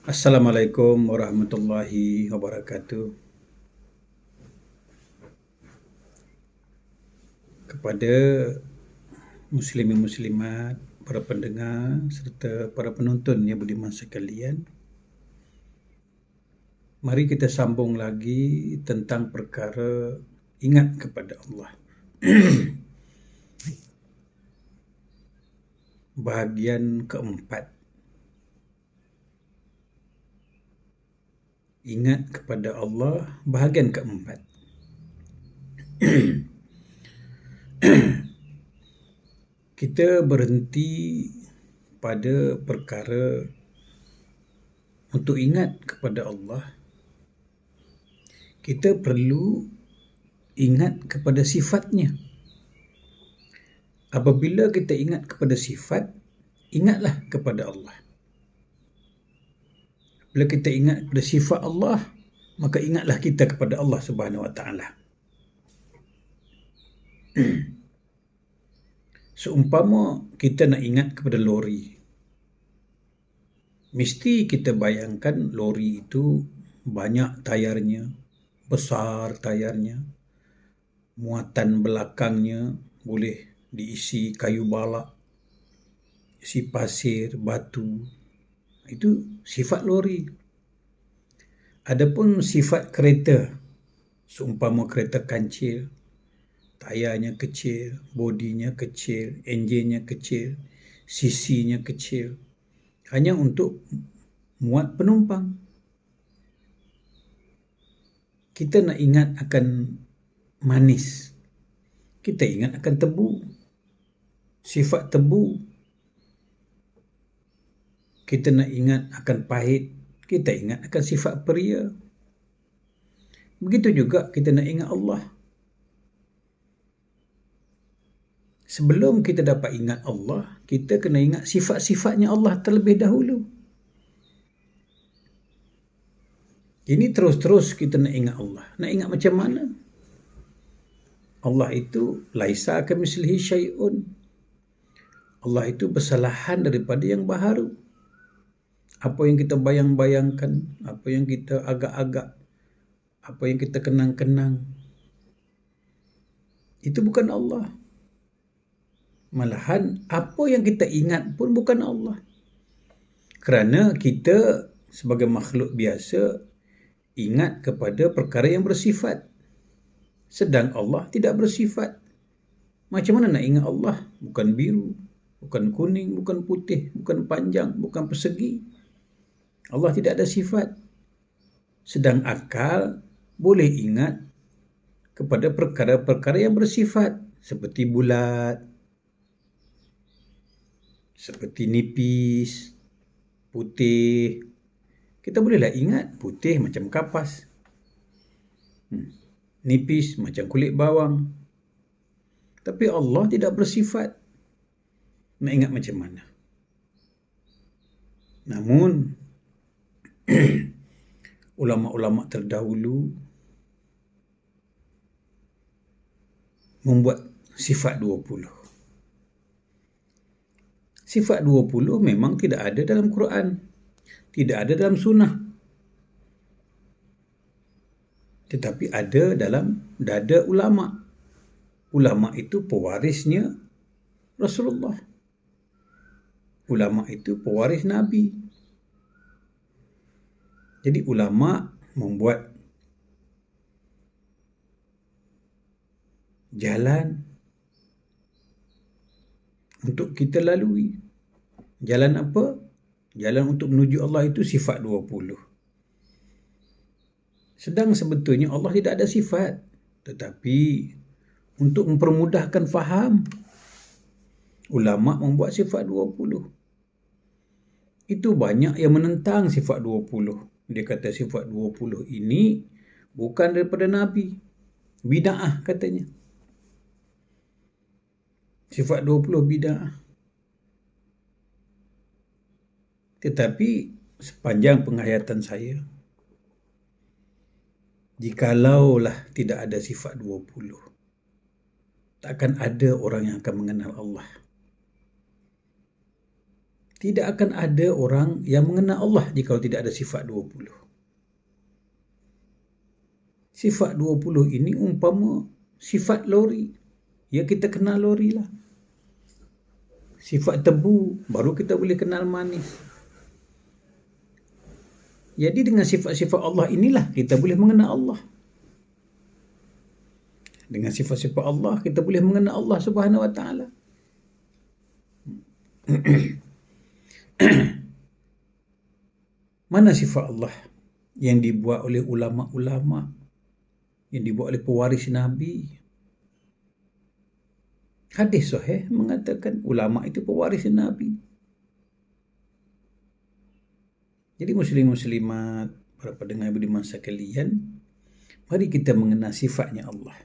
Assalamualaikum warahmatullahi wabarakatuh. Kepada muslimin muslimat, para pendengar serta para penonton yang budiman sekalian, mari kita sambung lagi tentang perkara ingat kepada Allah. Bahagian keempat. Ingat kepada Allah, bahagian keempat. Kita berhenti pada perkara untuk ingat kepada Allah. Kita perlu ingat kepada sifatnya. Apabila kita ingat kepada sifat, ingatlah kepada Allah. Bila kita ingat kepada sifat Allah, maka ingatlah kita kepada Allah Subhanahu Wa Taala. Seumpama kita nak ingat kepada lori, mesti kita bayangkan lori itu banyak tayarnya, besar tayarnya, muatan belakangnya boleh diisi kayu balak, isi pasir, batu. Itu sifat lori. Adapun sifat kereta, seumpama kereta kancil, tayarnya kecil, bodinya kecil, enjinnya kecil, sisinya kecil, hanya untuk muat penumpang. Kita nak ingat akan manis, kita ingat akan tebu, sifat tebu. Kita nak ingat akan pahit, kita ingat akan sifat peria. Begitu juga kita nak ingat Allah. Sebelum kita dapat ingat Allah, kita kena ingat sifat-sifatnya Allah terlebih dahulu. Ini terus-terus kita nak ingat Allah. Nak ingat macam mana? Allah itu laisa kamitslihi syai'un. Allah itu bersalahan daripada yang baharu. Apa yang kita bayang-bayangkan, apa yang kita agak-agak, apa yang kita kenang-kenang, itu bukan Allah. Malahan apa yang kita ingat pun bukan Allah. Kerana kita sebagai makhluk biasa ingat kepada perkara yang bersifat. Sedang Allah tidak bersifat. Macam mana nak ingat Allah? Bukan biru, bukan kuning, bukan putih, bukan panjang, bukan persegi. Allah tidak ada sifat. Sedang akal boleh ingat kepada perkara-perkara yang bersifat. Seperti bulat, seperti nipis, putih. Kita bolehlah ingat putih macam kapas, nipis macam kulit bawang. Tapi Allah tidak bersifat. Nak ingat macam mana? Namun ulama-ulama terdahulu membuat sifat 20. Sifat 20 memang tidak ada dalam Quran, tidak ada dalam sunnah, tetapi ada dalam dada ulama. Ulama itu pewarisnya Rasulullah. Ulama itu pewaris Nabi. Jadi ulama membuat jalan untuk kita lalui. Jalan apa? Jalan untuk menuju Allah itu sifat 20. Sedang sebetulnya Allah tidak ada sifat, tetapi untuk mempermudahkan faham, ulama membuat sifat 20. Itu banyak yang menentang sifat 20. Dia kata sifat 20 ini bukan daripada Nabi. Bid'ah katanya. Sifat 20 bid'ah. Tetapi sepanjang penghayatan saya, jikalaulah tidak ada sifat 20, takkan ada orang yang akan mengenal Allah. Tidak akan ada orang yang mengenal Allah jika tidak ada sifat 20. Sifat 20 ini umpama sifat lori. Ya, kita kenal lori lah. Sifat tebu, baru kita boleh kenal manis. Jadi dengan sifat-sifat Allah inilah kita boleh mengenal Allah. Dengan sifat-sifat Allah kita boleh mengenal Allah Subhanahu Wa Taala. Mana sifat Allah yang dibuat oleh ulama-ulama, yang dibuat oleh pewaris Nabi? Hadis sahih mengatakan ulama itu pewaris Nabi. Jadi muslim-muslimat, para pendengar budiman sekalian, mari kita mengenal sifatnya Allah.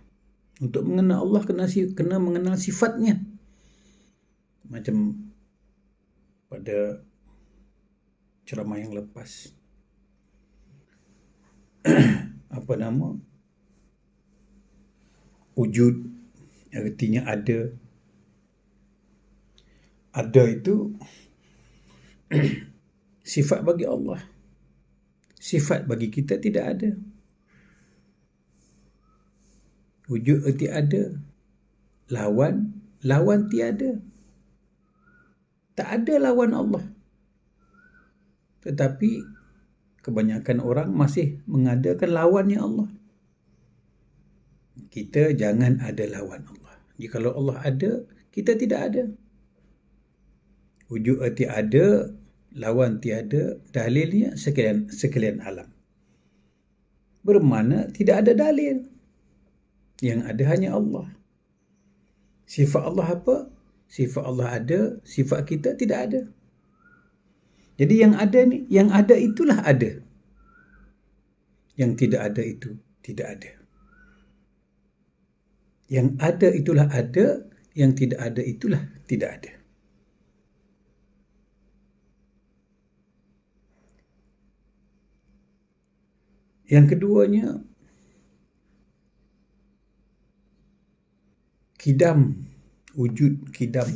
Untuk mengenal Allah kena mengenal sifatnya. Macam pada ceramah yang lepas. Apa nama? Wujud, artinya ada. Ada itu sifat bagi Allah. Sifat bagi kita tidak ada. Wujud erti ada. Lawan tiada. Tak ada lawan Allah. Tetapi kebanyakan orang masih mengadakan lawannya Allah. Kita jangan ada lawan Allah. Jikalau Allah ada, kita tidak ada. Wujud erti ada, lawan tiada, dalilnya sekalian alam. Bermakna tidak ada dalil. Yang ada hanya Allah. Sifat Allah apa? Sifat Allah ada, sifat kita tidak ada. Jadi yang ada itulah ada. Yang tidak ada itu tidak ada. Yang ada itulah ada, yang tidak ada itulah tidak ada. Yang keduanya, kidam, wujud kidam.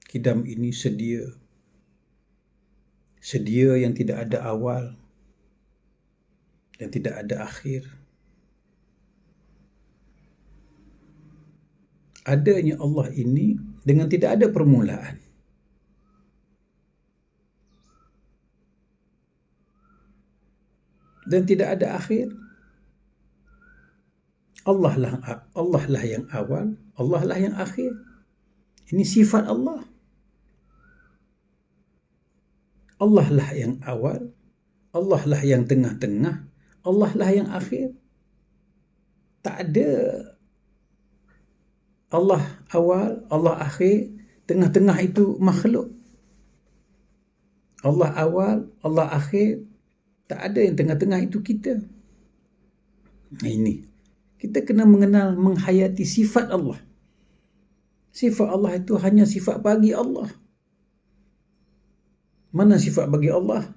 Kidam ini sedia. Sedia yang tidak ada awal dan tidak ada akhir. Adanya Allah ini dengan tidak ada permulaan. Dan tidak ada akhir. Allah lah yang awal, Allah lah yang akhir. Ini sifat Allah. Allah lah yang awal, Allah lah yang tengah-tengah, Allah lah yang akhir. Tak ada Allah awal, Allah akhir, tengah-tengah itu makhluk. Allah awal, Allah akhir, tak ada yang tengah-tengah itu kita. Ini kita kena mengenal, menghayati sifat Allah. Sifat Allah itu hanya sifat bagi Allah. Mana sifat bagi Allah?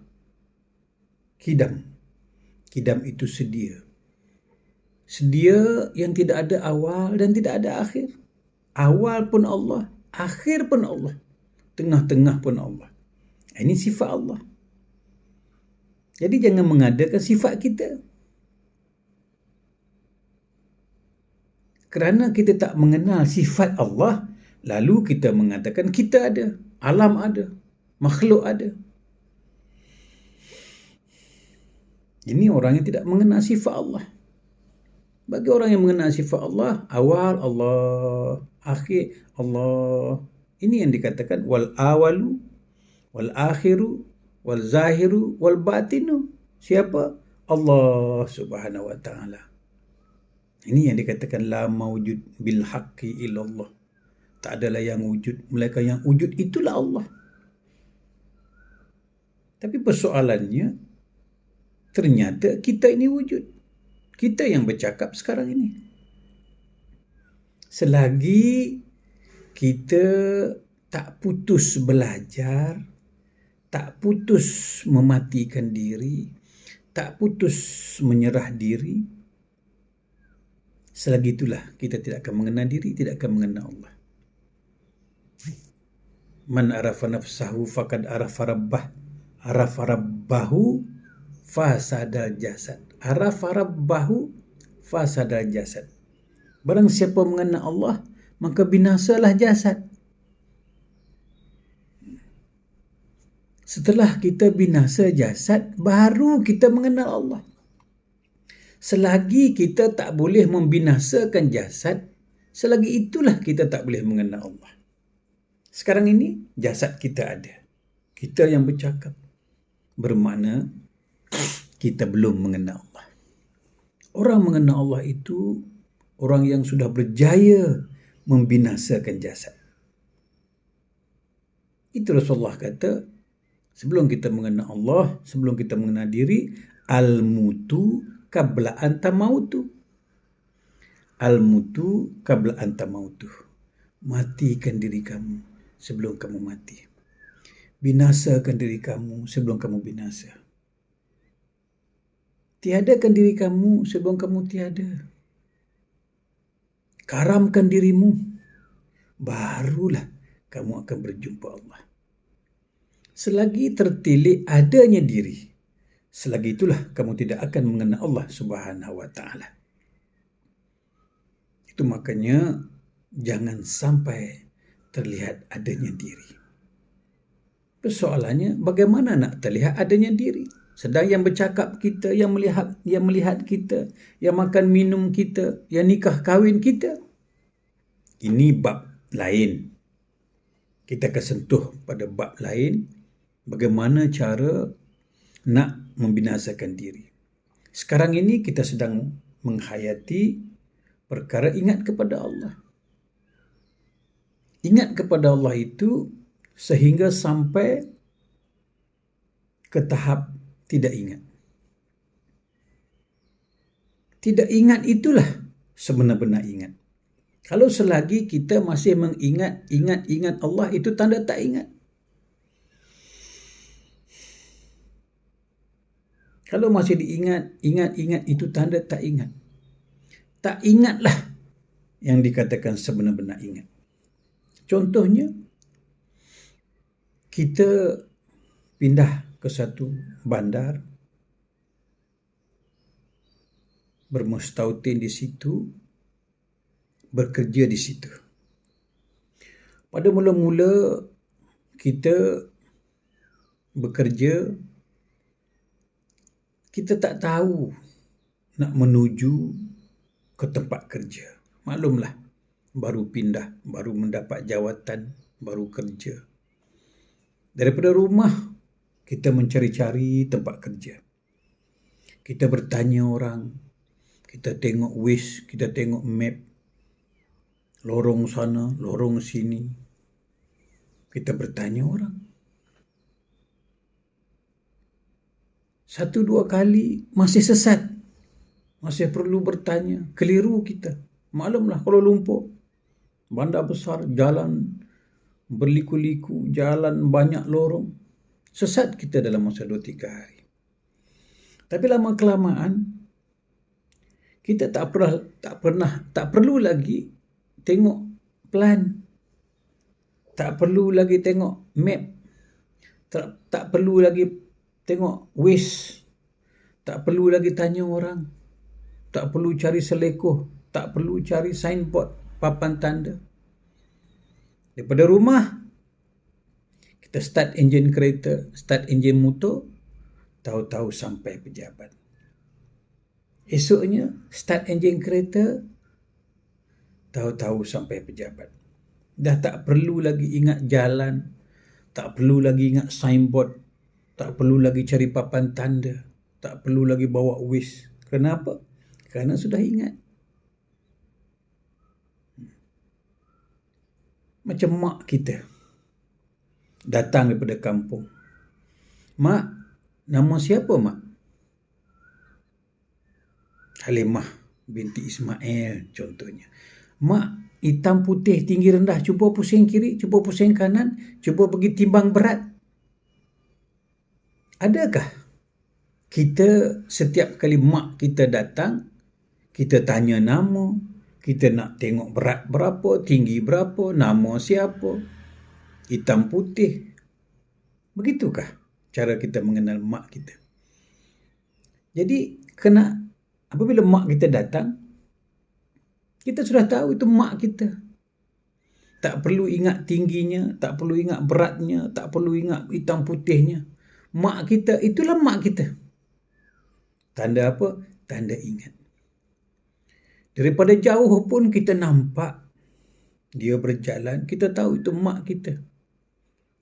Kidam. Kidam itu sedia. Sedia yang tidak ada awal dan tidak ada akhir. Awal pun Allah, akhir pun Allah, tengah-tengah pun Allah. Ini sifat Allah. Jadi jangan mengadakan sifat kita. Kerana kita tak mengenal sifat Allah, lalu kita mengatakan kita ada, alam ada, makhluk ada. Ini orang yang tidak mengenal sifat Allah. Bagi orang yang mengenal sifat Allah, awal Allah, akhir Allah. Ini yang dikatakan wal awalu, wal akhiru, wal zahiru, wal batinu. Siapa? Allah Subhanahu Wa Taala. Ini yang dikatakan la mawjud bil haqqi illallah. Tak adalah yang wujud, melainkan yang wujud itulah Allah. Tapi persoalannya, ternyata kita ini wujud. Kita yang bercakap sekarang ini. Selagi kita tak putus belajar, tak putus mematikan diri, tak putus menyerah diri, selagi itulah kita tidak akan mengenal diri, tidak akan mengenal Allah. Man arafa nafsahu faqad arafa rabbah. Arafa rabbahu fasadal jasad. Arafa rabbahu fasadal jasad. Barang siapa mengenal Allah, maka binasalah jasad. Setelah kita binasa jasad, baru kita mengenal Allah. Selagi kita tak boleh membinasakan jasad, selagi itulah kita tak boleh mengenal Allah. Sekarang ini jasad kita ada. Kita yang bercakap. Bermakna kita belum mengenal Allah. Orang mengenal Allah itu orang yang sudah berjaya membinasakan jasad. Itu Rasulullah kata, sebelum kita mengenal Allah, sebelum kita mengenal diri, al-mutu qabla anta mautu. Al-mutu qabla anta mautu. Matikan diri kamu sebelum kamu mati. Binasakan diri kamu sebelum kamu binasa. Tiadakan diri kamu sebelum kamu tiada. Karamkan dirimu, barulah kamu akan berjumpa Allah. Selagi tertilik adanya diri, selagi itulah kamu tidak akan mengenal Allah Subhanahu wa taala. Itu makanya jangan sampai terlihat adanya diri. Persoalannya, bagaimana nak terlihat adanya diri? Sedang yang bercakap kita, yang melihat kita, yang makan minum kita, yang nikah kahwin kita. Ini bab lain. Kita akan sentuh pada bab lain, bagaimana cara nak membinasakan diri. Sekarang ini kita sedang menghayati perkara ingat kepada Allah. Ingat kepada Allah itu sehingga sampai ke tahap tidak ingat. Tidak ingat itulah sebenar-benar ingat. Kalau selagi kita masih ingat Allah, itu tanda tak ingat. Kalau masih ingat itu tanda tak ingat. Tak ingatlah yang dikatakan sebenar-benar ingat. Contohnya, kita pindah ke satu bandar, bermustautin di situ, bekerja di situ. Pada mula-mula kita bekerja, kita tak tahu nak menuju ke tempat kerja. Maklumlah, baru pindah, baru mendapat jawatan, baru kerja. Daripada rumah, kita mencari-cari tempat kerja. Kita bertanya orang, kita tengok Waze, kita tengok map, lorong sana, lorong sini. Kita bertanya orang. 1-2 kali masih sesat. Masih perlu bertanya. Keliru kita. Maklumlah Kuala Lumpur, bandar besar, jalan berliku-liku, jalan banyak lorong. Sesat kita dalam masa 2-3 hari. Tapi lama-kelamaan, kita tak perlu lagi tengok plan. Tak perlu lagi tengok map. Tak perlu lagi tengok Waze. Tak perlu lagi tanya orang. Tak perlu cari selekoh. Tak perlu cari signboard, papan tanda. Daripada rumah, kita start enjin kereta, start enjin motor, tahu-tahu sampai pejabat. Esoknya, start enjin kereta, tahu-tahu sampai pejabat. Dah tak perlu lagi ingat jalan, tak perlu lagi ingat signboard, tak perlu lagi cari papan tanda, tak perlu lagi bawa Waze. Kenapa? Kerana sudah ingat. Macam mak kita datang daripada kampung. Mak, nama siapa mak? Halimah binti Ismail contohnya. Mak, hitam putih tinggi rendah, cuba pusing kiri, cuba pusing kanan, cuba pergi timbang berat. Adakah kita setiap kali mak kita datang, kita tanya nama, kita nak tengok berat berapa, tinggi berapa, nama siapa? hitam putih. Begitukah cara kita mengenal mak kita? Jadi apabila mak kita datang, kita sudah tahu itu mak kita. Tak perlu ingat tingginya, tak perlu ingat beratnya, tak perlu ingat hitam putihnya. Mak kita, itulah mak kita. Tanda apa? Tanda ingat. Daripada jauh pun kita nampak dia berjalan, kita tahu itu mak kita.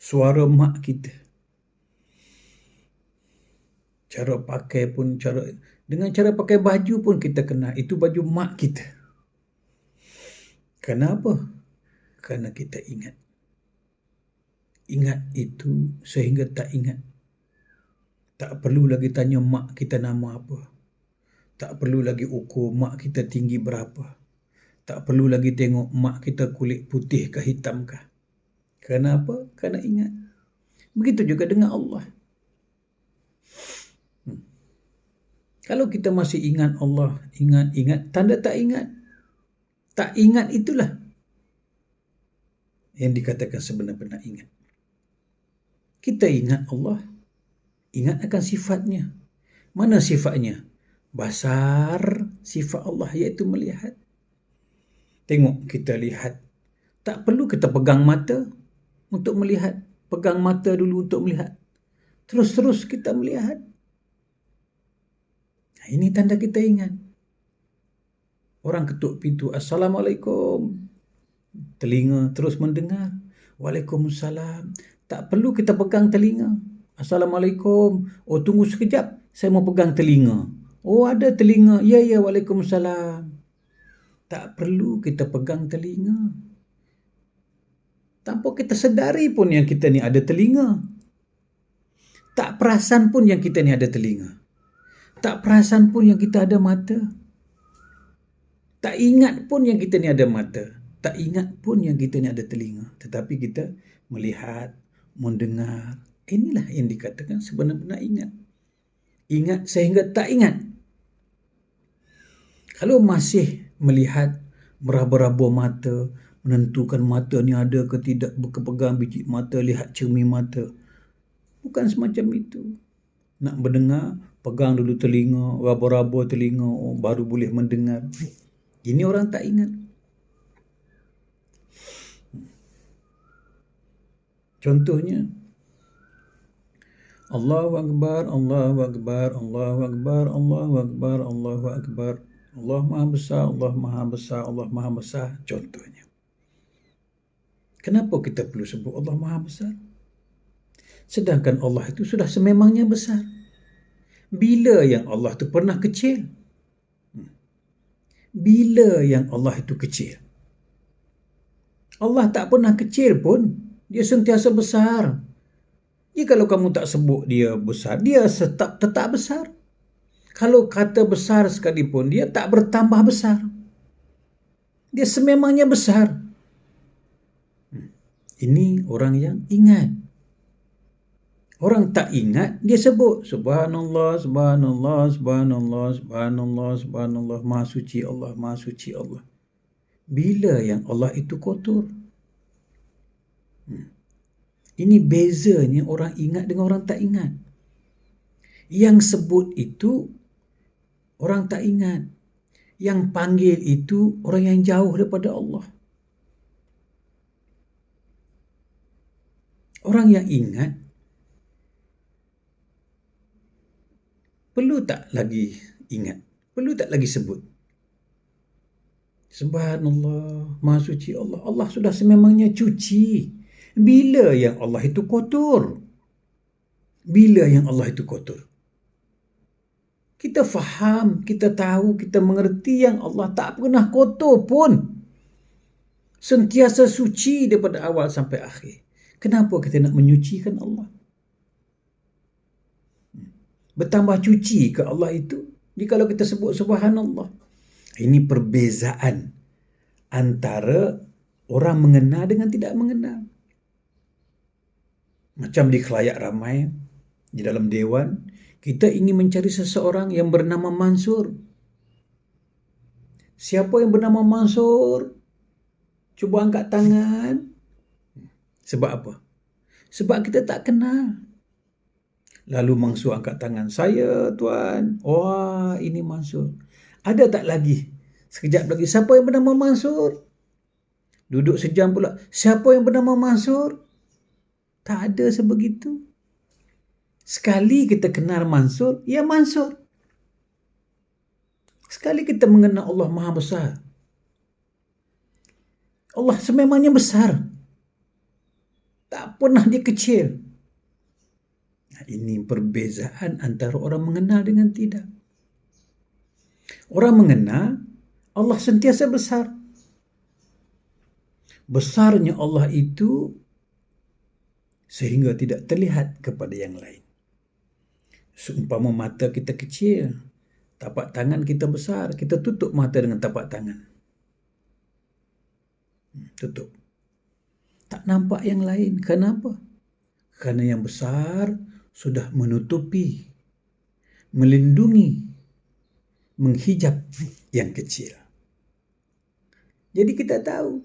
Suara mak kita. Cara pakai pun, dengan cara pakai baju pun kita kenal itu baju mak kita. Kenapa? Kerana kita ingat. Ingat itu sehingga tak ingat. Tak perlu lagi tanya mak kita nama apa. Tak perlu lagi ukur mak kita tinggi berapa. Tak perlu lagi tengok mak kita kulit putih ke hitam kah. Kenapa? Kerana ingat. Begitu juga dengan Allah. Kalau kita masih ingat Allah, ingat, tanda tak ingat. Tak ingat itulah yang dikatakan sebenar-benar ingat. Kita ingat Allah, ingat akan sifatnya. Mana sifatnya? Basar sifat Allah, iaitu melihat. Tengok, kita lihat. Tak perlu kita pegang mata untuk melihat. Pegang mata dulu untuk melihat. Terus-terus kita melihat. Ini tanda kita ingat. Orang ketuk pintu, Assalamualaikum. Telinga terus mendengar. Waalaikumsalam. Tak perlu kita pegang telinga. Assalamualaikum. Oh, tunggu sekejap. Saya mau pegang telinga. Oh, ada telinga. Ya, Waalaikumsalam. Tak perlu kita pegang telinga. Tanpa kita sedari pun yang kita ni ada telinga. Tak perasan pun yang kita ni ada telinga. Tak perasan pun yang kita ada mata. Tak ingat pun yang kita ni ada mata. Tak ingat pun yang kita ni ada telinga. Tetapi kita melihat, mendengar. Inilah yang dikatakan sebenar-benar ingat. Ingat sehingga tak ingat. Kalau masih melihat, meraba-raba mata, menentukan mata ni ada ke tidak, berpegang biji mata, lihat cermin mata. Bukan semacam itu. Nak mendengar, pegang dulu telinga, raba-raba telinga, baru boleh mendengar. Ini orang tak ingat. Contohnya, Allahu Akbar, Allahu Akbar, Allahu Akbar, Allahu Akbar, Allahu Akbar. Allah Maha Besar, Allah Maha Besar, Allah Maha Besar. Contohnya. Kenapa kita perlu sebut Allah Maha Besar? Sedangkan Allah itu sudah sememangnya besar. Bila yang Allah itu pernah kecil? Bila yang Allah itu kecil? Allah tak pernah kecil pun. Dia sentiasa besar. Jadi kalau kamu tak sebut dia besar, dia tetap besar. Kalau kata besar sekalipun, dia tak bertambah besar. Dia sememangnya besar. Ini orang yang ingat. Orang tak ingat, dia sebut Subhanallah, Subhanallah, Subhanallah, Subhanallah, Subhanallah, Maha Suci Allah, Maha Suci Allah. Bila yang Allah itu kotor? Ini bezanya orang ingat dengan orang tak ingat. Yang sebut itu orang tak ingat. Yang panggil itu orang yang jauh daripada Allah. Orang yang ingat perlu tak lagi ingat? Perlu tak lagi sebut? Subhanallah, Maha Suci Allah. Allah sudah sememangnya cuci. Bila yang Allah itu kotor? Bila yang Allah itu kotor? Kita faham, kita tahu, kita mengerti yang Allah tak pernah kotor pun. Sentiasa suci daripada awal sampai akhir. Kenapa kita nak menyucikan Allah? Bertambah cuci ke Allah itu? Jadi kalau kita sebut Subhanallah. Ini perbezaan antara orang mengenal dengan tidak mengenal. Macam di khalayak ramai, di dalam dewan, kita ingin mencari seseorang yang bernama Mansur. Siapa yang bernama Mansur? Cuba angkat tangan. Sebab apa? Sebab kita tak kenal. Lalu Mansur angkat tangan. Saya tuan. Wah, ini Mansur. Ada tak lagi? Sekejap lagi. Siapa yang bernama Mansur? Duduk sejam pula. Siapa yang bernama Mansur? Tak ada sebegitu. Sekali kita kenal Mansur, ya Mansur. Sekali kita mengenal Allah Maha Besar. Allah sememangnya besar. Tak pernah dia kecil. Ini perbezaan antara orang mengenal dengan tidak. Orang mengenal Allah sentiasa besar. Besarnya Allah itu sehingga tidak terlihat kepada yang lain. Seumpama mata kita kecil, tapak tangan kita besar, kita tutup mata dengan tapak tangan. Tutup. Tak nampak yang lain. Kenapa? Kerana yang besar sudah menutupi, melindungi, menghijab yang kecil. Jadi kita tahu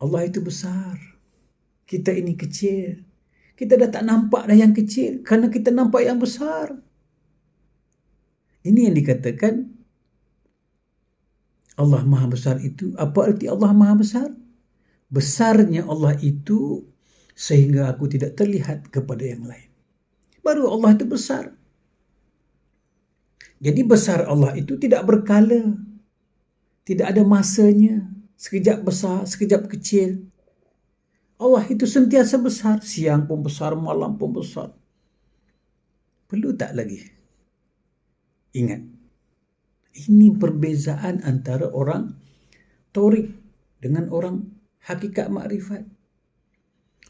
Allah itu besar. Kita ini kecil. Kita dah tak nampak dah yang kecil kerana kita nampak yang besar. Ini yang dikatakan Allah Maha Besar itu. Apa arti Allah Maha Besar? Besarnya Allah itu sehingga aku tidak terlihat kepada yang lain. Baru Allah itu besar. Jadi besar Allah itu tidak berkala. Tidak ada masanya. Sekejap besar, sekejap kecil. Allah itu sentiasa besar. Siang pun besar, malam pun besar. Perlu tak lagi? Ingat. Ini perbezaan antara orang torik dengan orang hakikat makrifat.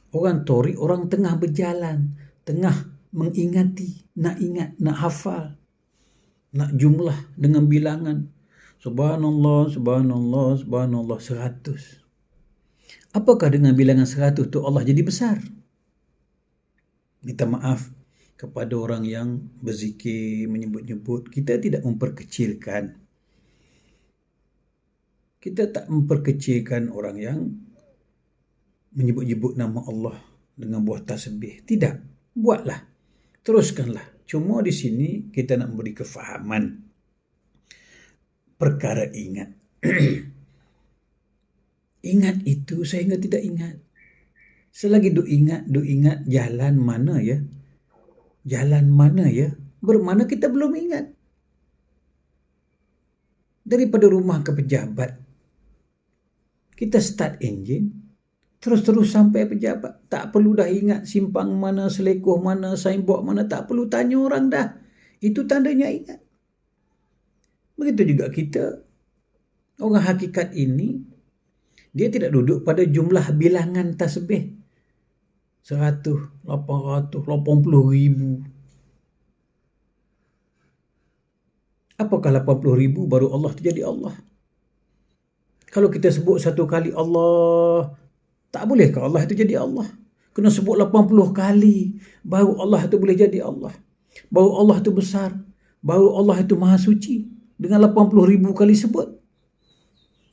Orang torik, orang tengah berjalan, tengah mengingati, nak ingat, nak hafal, nak jumlah dengan bilangan. Subhanallah, subhanallah, subhanallah, 100. Apakah dengan bilangan 100 tu Allah jadi besar? Minta maaf kepada orang yang berzikir, menyebut-nyebut. Kita tidak memperkecilkan. Kita tak memperkecilkan orang yang menyebut-nyebut nama Allah dengan buah tasbih. Tidak. Buatlah. Teruskanlah. Cuma di sini kita nak memberi kefahaman. Perkara ingat. Ingat itu sehingga tidak ingat. Selagi duk ingat jalan mana ya? Jalan mana ya? Bermana kita belum ingat. Daripada rumah ke pejabat, kita start enjin, terus-terus sampai pejabat. Tak perlu dah ingat simpang mana, selekoh mana, signboard mana. Tak perlu tanya orang dah. Itu tandanya ingat. Begitu juga kita. Orang hakikat ini, dia tidak duduk pada jumlah bilangan tasbih. 100, 800, 80,000. Apakah 80,000 baru Allah tu jadi Allah? Kalau kita sebut satu kali Allah, tak bolehkah Allah itu jadi Allah? Kena sebut 80 kali, baru Allah itu boleh jadi Allah. Baru Allah itu besar. Baru Allah itu maha suci. Dengan 80,000 kali sebut.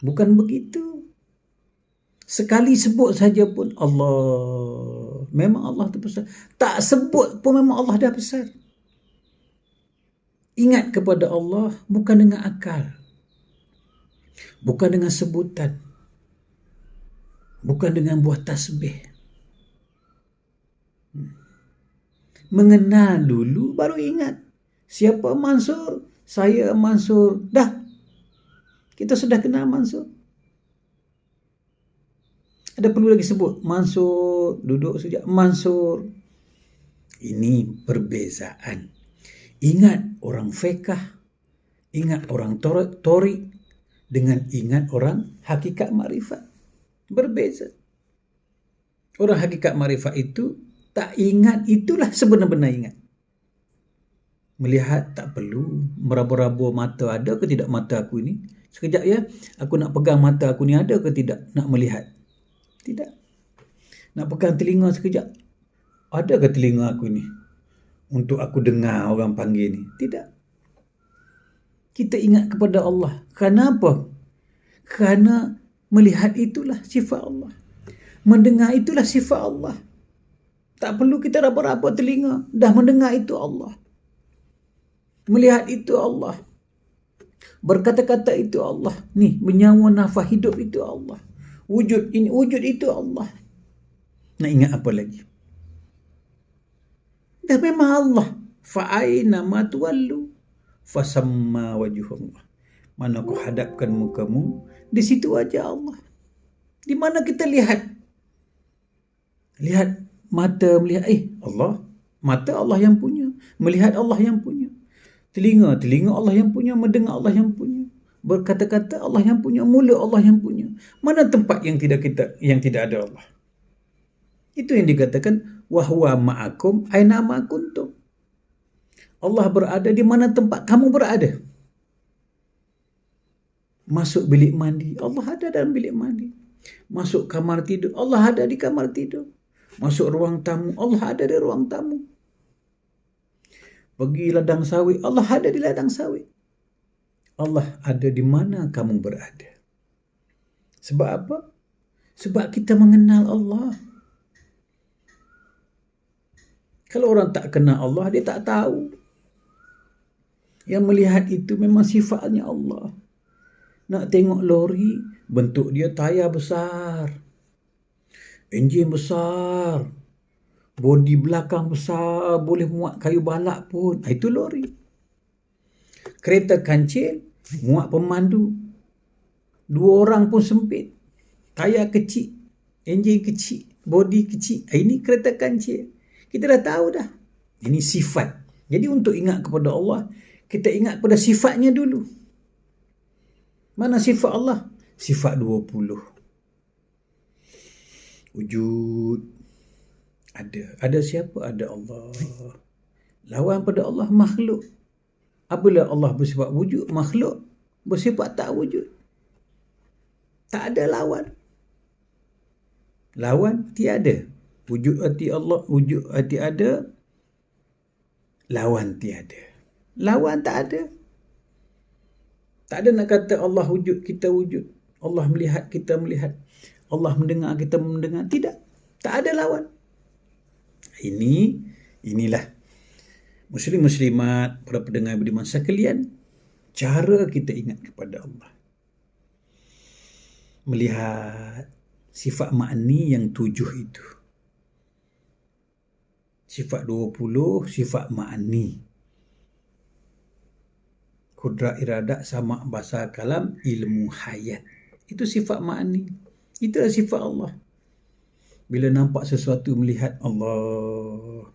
Bukan begitu. Sekali sebut saja pun Allah. Memang Allah itu besar. Tak sebut pun memang Allah dah besar. Ingat kepada Allah bukan dengan akal. Bukan dengan sebutan. Bukan dengan buah tasbih. Mengenal dulu baru ingat. Siapa Mansur? Saya Mansur. Dah. Kita sudah kenal Mansur. Ada perlu lagi sebut Mansur, duduk sekejap Mansur. Ini perbezaan. Ingat orang fiqh, ingat orang torik dengan ingat orang hakikat makrifat. Berbeza. Orang hakikat makrifat itu tak ingat, itulah sebenar-benar ingat. Melihat tak perlu, meraba-raba mata ada ke tidak mata aku ini. Sekejap ya, aku nak pegang mata aku ni ada ke tidak nak melihat. Tidak. Nak pegang telinga sekejap. Ada ke telinga aku ni untuk aku dengar orang panggil ni? Tidak. Kita ingat kepada Allah. Kenapa? Kerana melihat itulah sifat Allah. Mendengar itulah sifat Allah. Tak perlu kita raba-raba telinga. Dah mendengar itu Allah. Melihat itu Allah. Berkata-kata itu Allah. Ni, bernyawa nafas hidup itu Allah. Wujud ini, wujud itu Allah. Nak ingat apa lagi? Dah memang Allah. Fa'aina ma tuwallu fasamma wajhullah. Mana kau hadapkan mukamu, di situ aja Allah. Di mana kita lihat? Lihat mata, melihat Allah. Mata Allah yang punya. Melihat Allah yang punya. Telinga Allah yang punya. Mendengar Allah yang punya. Berkata-kata Allah yang punya. Mulut Allah yang punya. Mana tempat yang tidak ada Allah? Itu yang dikatakan wa huwa ma'akum aina ma kuntum. Allah berada di mana tempat kamu berada. Masuk bilik mandi, Allah ada dalam bilik mandi. Masuk kamar tidur, Allah ada di kamar tidur. Masuk ruang tamu, Allah ada di ruang tamu. Pergi ladang sawit, Allah ada di ladang sawit. Allah ada di mana kamu berada. Sebab apa? Sebab kita mengenal Allah. Kalau orang tak kenal Allah, dia tak tahu. Yang melihat itu memang sifatnya Allah. Nak tengok lori, bentuk dia tayar besar. Enjin besar. Bodi belakang besar, boleh muat kayu balak pun. Itu lori. Kereta kancil, muat pemandu. 2 orang pun sempit. Tayar kecil, enjin kecil, bodi kecil. Ini kereta kancil. Kita dah tahu dah. Ini sifat. Jadi untuk ingat kepada Allah, kita ingat pada sifatnya dulu. Mana sifat Allah? Sifat 20. Wujud. Ada siapa? Ada Allah. Lawan pada Allah makhluk. Apabila Allah bersifat wujud, makhluk bersifat tak wujud. Tak ada lawan. Lawan tiada. Wujud hati Allah, wujud hati ada. Lawan tiada. Lawan tak ada. Tak ada nak kata Allah wujud, kita wujud. Allah melihat, kita melihat. Allah mendengar, kita mendengar. Tidak. Tak ada lawan. Inilah Muslim-Muslimat, para pendengar budiman sekalian, cara kita ingat kepada Allah. Melihat sifat ma'ni yang 7 itu. Sifat 20, sifat ma'ni. Kudrat iradat sama bahasa kalam ilmu hayat. Itu sifat ma'ni. Itu sifat Allah. Bila nampak sesuatu melihat Allah.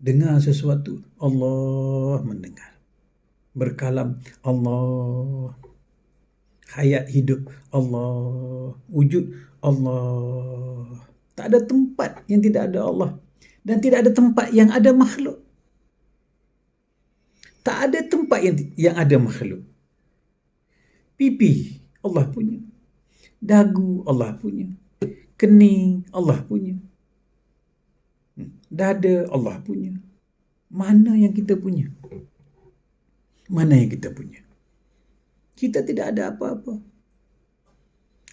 Dengar sesuatu Allah mendengar. Berkalam Allah. Hayat hidup Allah. Wujud Allah. Tak ada tempat yang tidak ada Allah. Dan tidak ada tempat yang ada makhluk. Tak ada tempat yang ada makhluk. Pipi Allah punya. Dagu Allah punya. Kening Allah punya. Dada Allah punya. Mana yang kita punya? Mana yang kita punya? Kita tidak ada apa-apa.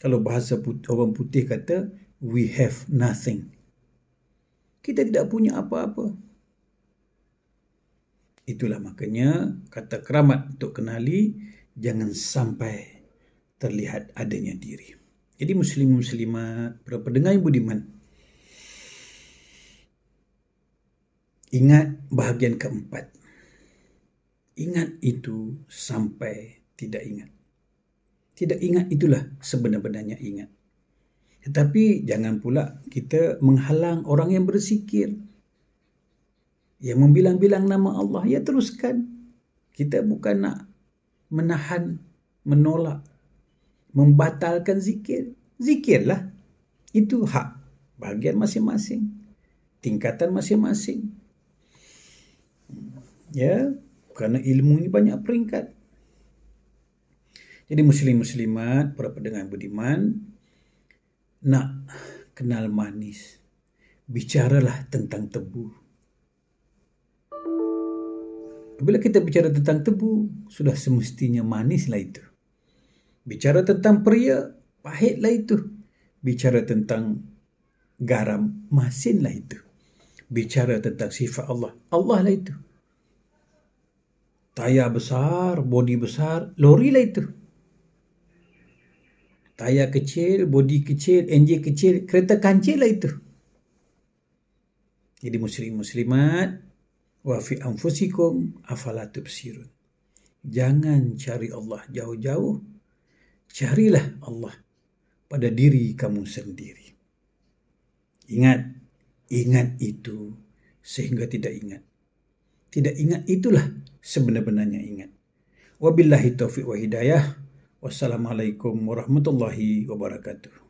Kalau bahasa orang putih kata, we have nothing. Kita tidak punya apa-apa. Itulah makanya kata keramat untuk kenali, jangan sampai terlihat adanya diri. Jadi muslim-muslimat, para pendengar yang budiman, ingat bahagian keempat. Ingat itu sampai tidak ingat. Tidak ingat itulah sebenar-benarnya ingat. Tetapi jangan pula kita menghalang orang yang berzikir. Yang membilang-bilang nama Allah, ya teruskan. Kita bukan nak menahan, menolak, membatalkan zikir. Zikirlah. Itu hak bahagian masing-masing. Tingkatan masing-masing. Ya, kerana ilmu ini banyak peringkat. Jadi muslim-muslimat, para pendengar budiman, nak kenal manis, bicaralah tentang tebu. Bila kita bicara tentang tebu, sudah semestinya manislah itu. Bicara tentang pria, pahitlah itu. bicara tentang garam, masin lah itu. Bicara tentang sifat Allah, Allah lah itu. Tayar besar, bodi besar, lori lah itu. Tayar kecil, bodi kecil, enjin kecil, kereta kancil lah itu. Jadi muslim-muslimat, wa fi anfusikum afala tubsirun. Jangan cari Allah jauh-jauh, carilah Allah pada diri kamu sendiri. Ingat itu sehingga tidak ingat. Tidak ingat itulah sebenar-benarnya ingat. Wabillahi taufiq wa hidayah. Wassalamualaikum warahmatullahi wabarakatuh.